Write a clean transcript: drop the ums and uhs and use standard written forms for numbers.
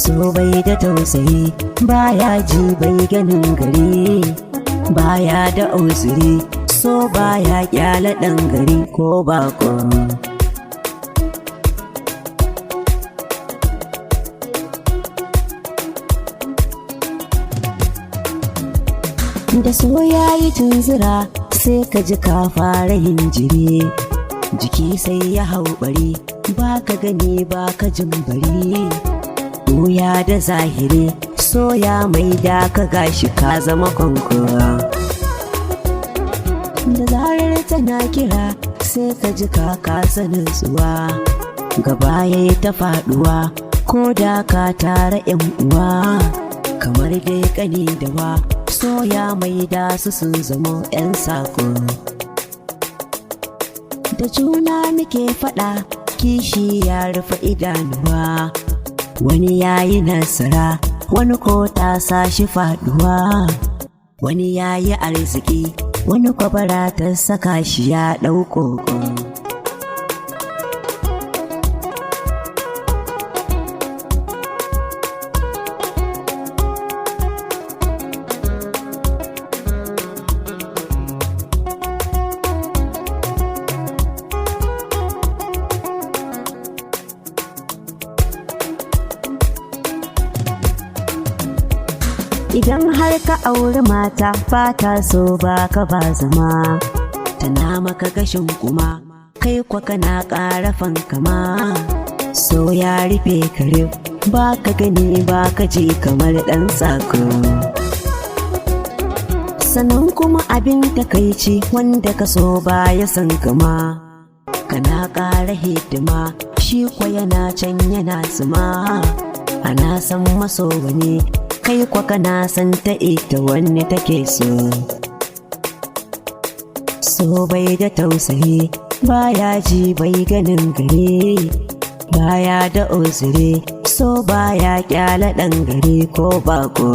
so bai da tausayi, baya ji bai ganin gari, baya da uzuri, so baya kyala ɗan gari ko bako. Da so yayi tunzura sai ka ji ka fara yin jiri, jiki sai ya hau bari, ba ka gani ba ka jin bari, doya da zahiri so ya maida ka gashi ka zama kwankwa. Da zarar tana kira sai ka ji ka kasa nutsuwa, gaba yayi ta faduwa ko da ka tara 'yan uwa, kamar dai kani da wa so ya maida su sun zama 'yan sako. Da juna muke faɗa kishi ya rufe idanuwa, wani yayi nasara wani ko ta sa shi faduwa, wani yayi arziki wani kwabara ta saka shi ya ɗauko. Idan har ka auri mata ba ta so ba ka ba zama, tana maka gashin kuma kai kwa kana ƙara fankama, so ya rufe kare ba ka gani ba ka ji kamar ɗan tsako. Sannan kuma abin takaici wanda ka so ba ya san kama, kana ƙara hidima shi kwa yana can yana suma, ana san maso wani kai kwa kana san ta ita wanne take so. So bai da tausayi, baya ji bai ganin gari, baya da uzuri, so baya kyala ɗan gari ko bako.